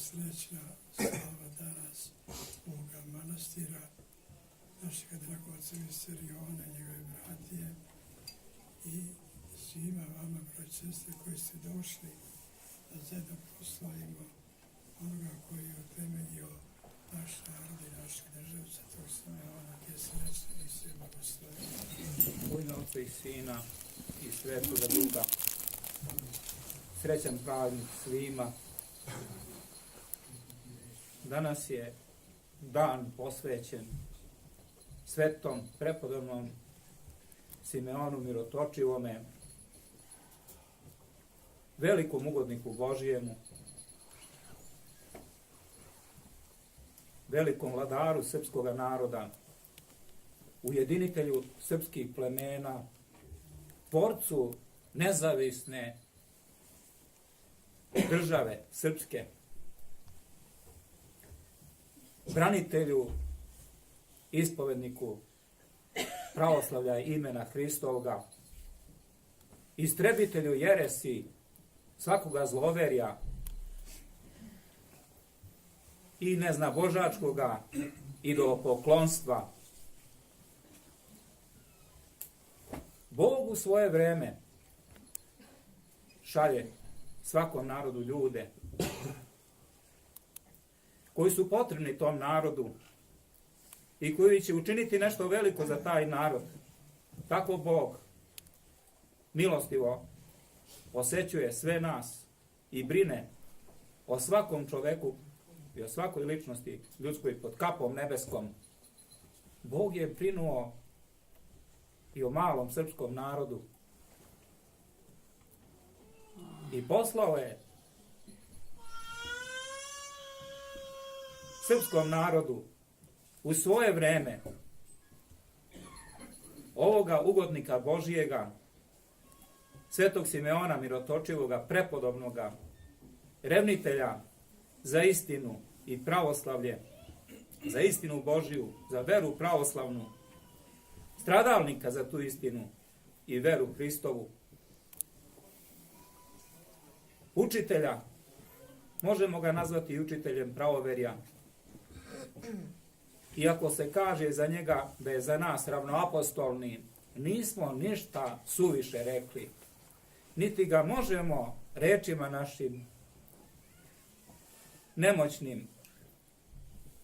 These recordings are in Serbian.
srećna slava danas ovoga manastira, našeg dragoca Visteriona, njegove bratije i svima vama, braće i sestre, koji ste došli da zajedno proslavimo onoga koji je utemeljio naš narod i našu državu, Svetog Simeona, gdje srećni i sve blagosloveni. U ime Otca i Sina i Svetoga Duha. Srećan praznik svima. Danas je dan posvećen svetom prepodobnom Simeonu Mirotočivome, velikom ugodniku Božijemu, velikom vladaru srpskog naroda, ujedinitelju srpskih plemena, tvorcu nezavisne države srpske, branitelju, ispovedniku pravoslavlja i imena Hristovoga, istrebitelju jeresi, svakoga zloverja i neznabožačkoga idolopoklonstva. Bog u svoje vreme šalje svakom narodu ljude koji su potrebni tom narodu i koji će učiniti nešto veliko za taj narod. Tako Bog milostivo posećuje sve nas i brine o svakom čoveku i o svakoj ličnosti ljudskoj pod kapom nebeskom. Bog je brinuo i o malom srpskom narodu i poslao je srpskom narodu u svoje vreme ovoga ugodnika Božijega, Svetog Simeona Mirotočivoga, prepodobnoga, revnitelja za istinu i pravoslavlje, za istinu Božiju, za veru pravoslavnu, stradalnika za tu istinu i veru Hristovu, učitelja, možemo ga nazvati učiteljem pravoverja, iako se kaže za njega da je za nas ravnoapostolni, nismo ništa suviše rekli, niti ga možemo rečima našim nemoćnim,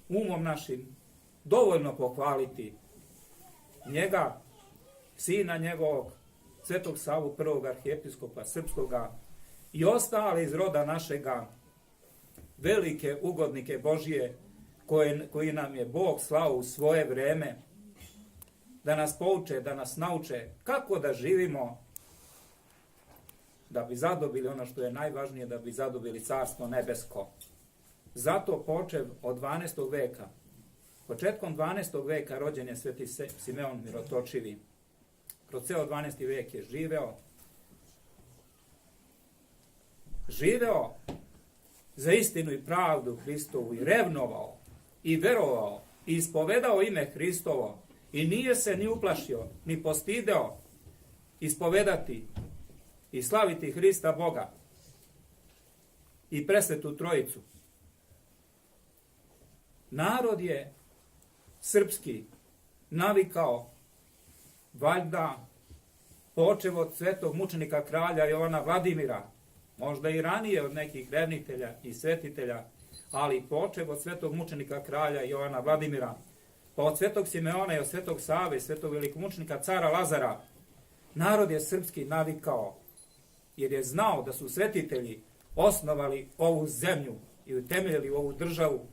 umom našim dovoljno pohvaliti. Njega, sina njegovog, Svetog Savu, prvog arhijepiskopa srpskoga, i ostale iz roda našega, velike ugodnike Božije, koji nam je Bog slao u svoje vreme, da nas pouče, da nas nauče kako da živimo, da bi zadobili ono što je najvažnije, da bi zadobili Carstvo nebesko. Zato počev od 12. veka, početkom 12. veka rođen je Sveti Simeon Mirotočivi. Kroz ceo 12. vek je živeo za istinu i pravdu Hristovu i revnovao i verovao i ispovedao ime Hristovo i nije se ni uplašio, ni postideo ispovedati i slaviti Hrista Boga i presvetu Trojicu. Narod je srpski navikao, valjda počev od svetog mučenika kralja Jovana Vladimira, možda i ranije od nekih revnitelja i svetitelja, ali počev od svetog mučenika kralja Jovana Vladimira, pa od svetog Simeona i od svetog Save, svetog velikomučenika cara Lazara, narod je srpski navikao, jer je znao da su svetitelji osnovali ovu zemlju i utemeljili ovu državu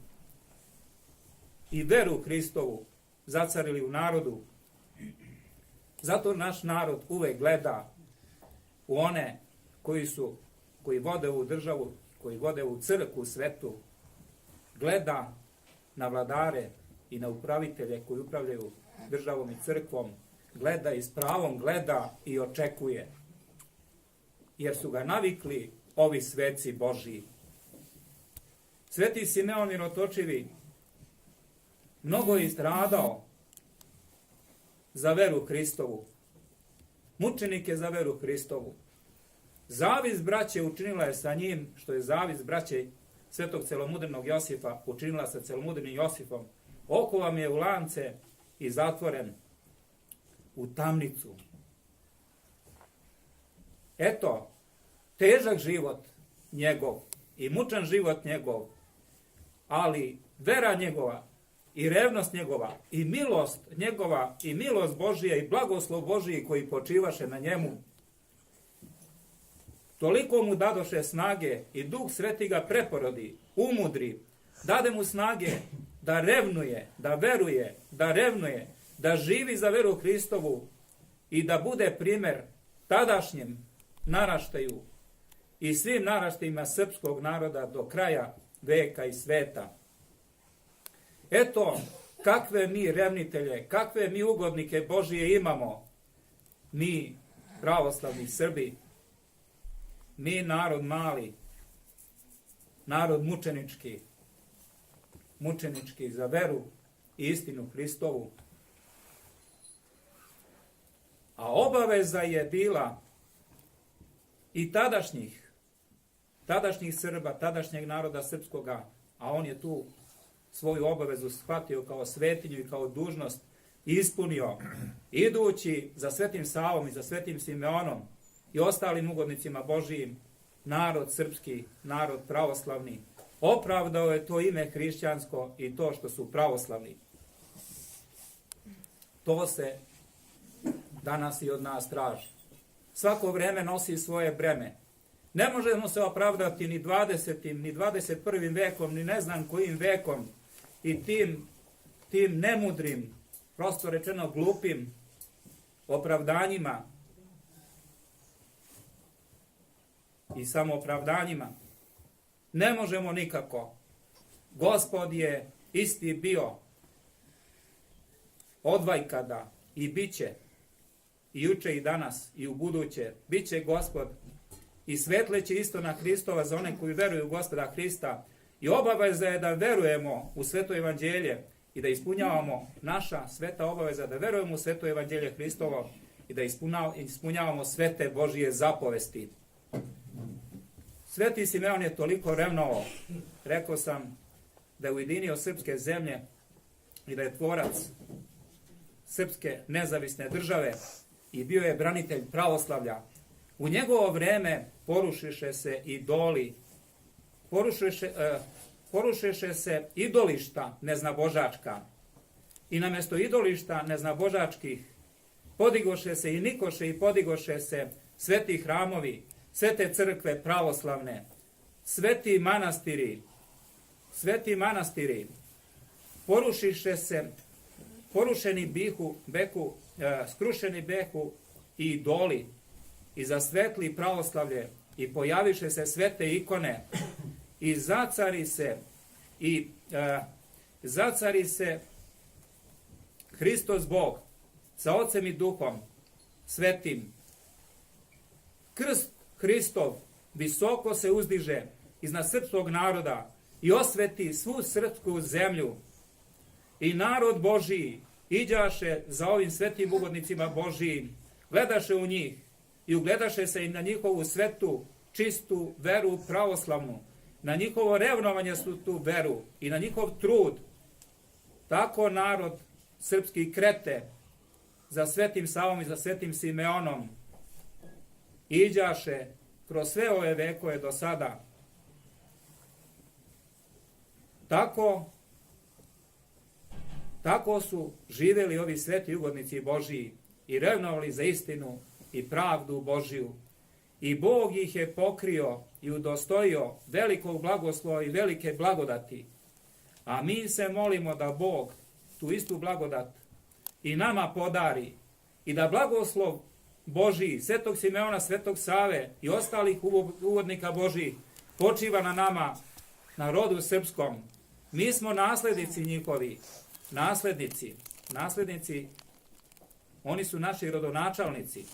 i veru Hristovu zacarili u narodu. Zato naš narod uvek gleda u one koji vode ovu državu, koji vode ovu crkvu svetu, gleda na vladare i na upravitelje koji upravljaju državom i crkvom, gleda i s pravom gleda i očekuje, jer su ga navikli ovi sveci Božiji. Sveti Simeon Mirotočivi mnogo je stradao za veru Hristovu. Mučenik je za veru Hristovu. Zavist braće učinila je sa njim što je zavist braće svetog celomudrenog Josifa učinila sa celomudrenim Josifom. Okovan je u lance i zatvoren u tamnicu. Eto, težak život njegov i mučan život njegov, ali vera njegova i revnost njegova i milost njegova i milost Božija i blagoslov Božiji koji počivaše na njemu, toliko mu dadoše snage i Duh Sveti ga preporodi, umudri, dade mu snage da revnuje, da veruje, da revnuje, da živi za veru Hristovu i da bude primjer tadašnjem naraštaju i svim naraštajima srpskog naroda do kraja veka i sveta. Eto, kakve mi revnitelje, kakve mi ugodnike Božije imamo, mi pravoslavni Srbi, mi narod mali, narod mučenički za veru i istinu Hristovu. A obaveza je bila i tadašnjih Srba, tadašnjeg naroda srpskoga, a on je tu svoju obavezu shvatio kao svetinju i kao dužnost ispunio, idući za Svetim Savom i za Svetim Simeonom i ostalim ugodnicima Božijim, narod srpski, narod pravoslavni, opravdao je to ime hrišćansko i to što su pravoslavni. To se danas i od nas traži. Svako vreme nosi svoje breme. Ne možemo se opravdati ni 20. ni 21. vekom, ni ne znam kojim vekom i tim nemudrim, prosto rečeno glupim opravdanjima i samoopravdanjima. Ne možemo nikako. Gospod je isti bio odvajkada i bit će i juče i danas i u buduće. Bit će Gospod i svetleće isto na Hristova za one koji veruju u Gospoda Hrista. I obaveza je da verujemo u sveto evanđelje i da ispunjavamo naša sveta obaveza, da verujemo u sveto evanđelje Hristovo i da ispunjavamo svete Božije zapovesti. Sveti Simeon je toliko revnovao, rekao sam, da je ujedinio srpske zemlje i da je tvorac srpske nezavisne države i bio je branitelj pravoslavlja. U njegovo vreme porušiše se idoli, porušiše se idolišta neznabožačka i namjesto idolišta neznabožačkih podigoše se i nikoše i podigoše se sveti hramovi, svete crkve pravoslavne, sveti manastiri, porušiše se, skrušeni behu i idoli i zasvetli pravoslavlje i pojaviše se svete ikone i zacari se Hristos Bog sa Otcem i Duhom svetim. Krst Hristov visoko se uzdiže iznad srpskog naroda i osveti svu srpsku zemlju. I narod Božiji iđaše za ovim svetim ugodnicima Božijim, gledaše u njih i ugledaše se i na njihovu svetu, čistu veru pravoslavnu, na njihovo revnovanje su tu veru i na njihov trud. Tako narod srpski krete za Svetim Savom i za Svetim Simeonom iđaše kroz sve ove vekove do sada. Tako su živjeli ovi sveti ugodnici Božiji i revnovali za istinu i pravdu Božiju. I Bog ih je pokrio i udostojio velikog blagoslova i velike blagodati. A mi se molimo da Bog tu istu blagodat i nama podari i da blagoslov Božiji, Svetog Simeona, Svetog Save i ostalih uvodnika Božiji počiva na nama, na rodu srpskom. Mi smo naslednici njihovi, naslednici, oni su naši rodonačalnici.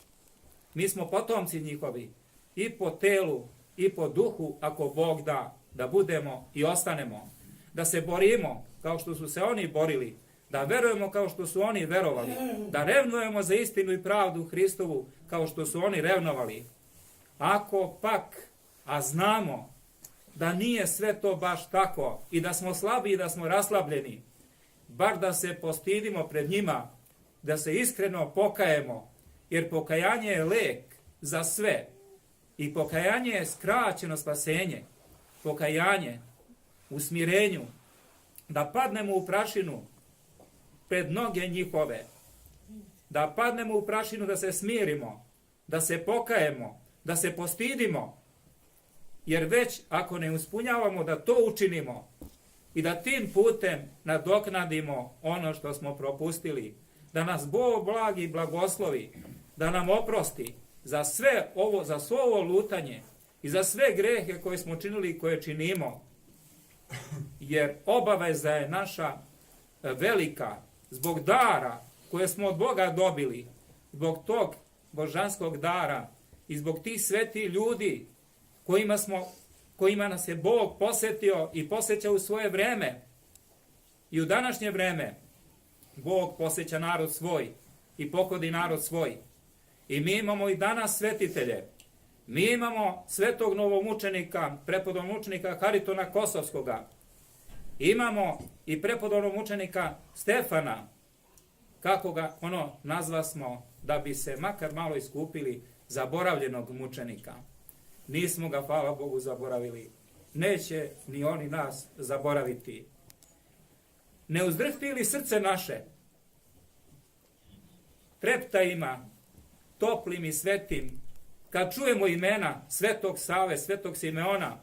Mi smo potomci njihovi i po telu i po duhu, ako Bog da budemo i ostanemo. Da se borimo kao što su se oni borili, da verujemo kao što su oni verovali, da revnujemo za istinu i pravdu Hristovu kao što su oni revnovali. Ako pak, a znamo da nije sve to baš tako i da smo slabi i da smo raslabljeni, bar da se postidimo pred njima, da se iskreno pokajemo, jer pokajanje je lek za sve i pokajanje je skraćeno spasenje, pokajanje u smirenju, da padnemo u prašinu pred noge njihove, da padnemo u prašinu, da se smirimo, da se pokajemo, da se postidimo, jer već ako ne uspunjavamo da to učinimo i da tim putem nadoknadimo ono što smo propustili, da nas Bog blagi blagoslovi, da nam oprosti za sve ovo lutanje i za sve grehe koje smo činili i koje činimo, jer obaveza je naša velika zbog dara koje smo od Boga dobili, zbog tog božanskog dara i zbog tih svetih ljudi kojima nas je Bog posjetio i posjeća u svoje vreme. I u današnje vreme Bog posjeća narod svoj i pokodi narod svoj. I mi imamo i danas svetitelje. Mi imamo svetog novomučenika, prepodobnog mučenika Haritona Kosovskoga. Imamo i prepodobnog mučenika Stefana, kako ga nazvasmo, da bi se makar malo iskupili, zaboravljenog mučenika. Nismo ga, hvala Bogu, zaboravili. Neće ni oni nas zaboraviti. Ne uzdrhti li srce naše? Trepta ima, toplim i svetim, kad čujemo imena svetog Save, svetog Simeona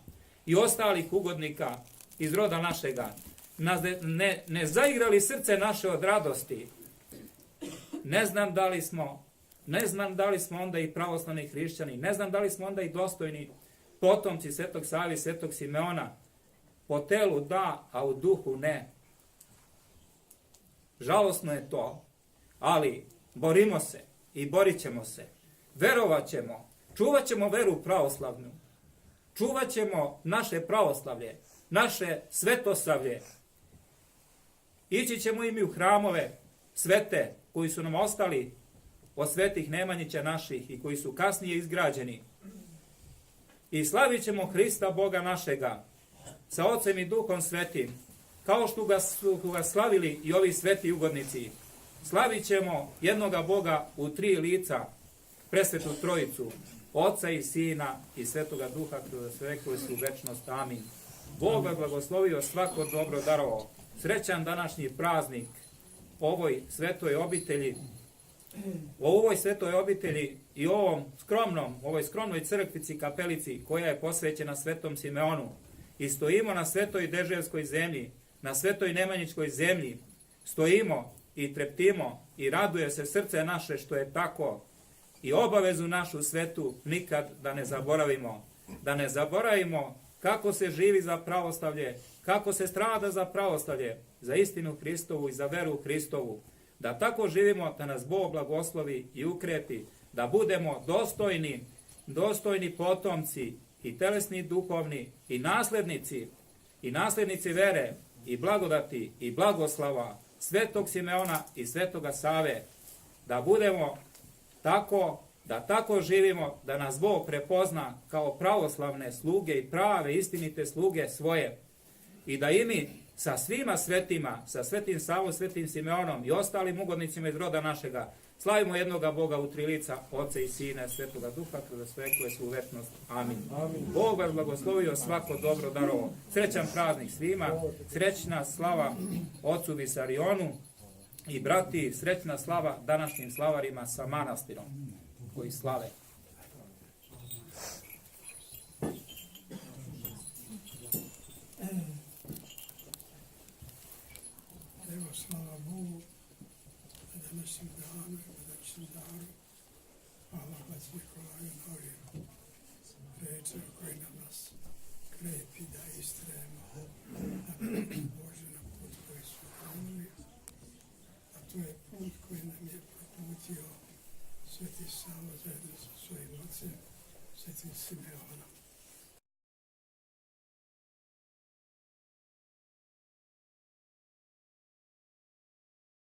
i ostalih ugodnika iz roda našega. Ne zaigrali srce naše od radosti. Ne znam da li smo onda i pravoslavni hrišćani, ne znam da li smo onda i dostojni potomci svetog Save i svetog Simeona. Po telu da, a u duhu ne. Žalosno je to, ali borimo se i borit ćemo se. Verovat ćemo, čuvat ćemo veru pravoslavnu, čuvat ćemo naše pravoslavlje, naše svetoslavlje. Ići ćemo i mi u hramove svete koji su nam ostali od svetih Nemanjića naših i koji su kasnije izgrađeni. I slavit ćemo Hrista Boga našega sa Ocem i Duhom Svetim, kao što su ga slavili i ovi sveti ugodnici. Slavit ćemo jednoga Boga u 3 lica, presvetu Trojicu, Oca i Sina i Svetoga Duha, kroz sve koji su u večnost. Amin. Bog ga blagoslovio, svako dobro darovao. Srećan današnji praznik ovoj svetoj obitelji, i ovoj skromnoj crkvici, kapelici koja je posvećena svetom Simeonu. I stojimo na svetoj Deževskoj zemlji, na svetoj Nemanjićkoj zemlji. Stojimo i treptimo i raduje se srce naše što je tako. I obavezu našu svetu nikad da ne zaboravimo. Da ne zaboravimo kako se živi za pravoslavlje, kako se strada za pravoslavlje, za istinu Hristovu i za veru Hristovu. Da tako živimo, da nas Bog blagoslovi i ukreti, da budemo dostojni potomci i telesni, duhovni i naslednici vere i blagodati i blagoslava svetog Simeona i svetoga Save. Da budemo tako, da tako živimo, da nas Bog prepozna kao pravoslavne sluge i prave istinite sluge svoje. I da i mi sa svima svetima, sa svetim Savom, svetim Simeonom i ostalim ugodnicima iz roda našega, slavimo jednoga Boga u 3 lica, Oca i Sina i Svetoga Duha, kroz sve koje su u večnost. Amin. Bog vas blagoslovio, svako dobro darovo. Srećan praznik svima, srećna slava Ocu Visarionu i brati, srećna slava današnjim slavarima sa manastirom koji slave. Evo, slava Bogu, na današnjem danu, na današnjem daru. Hvala Vac Nikolaju na ovim rečima koji nam nas krepi da istrajemo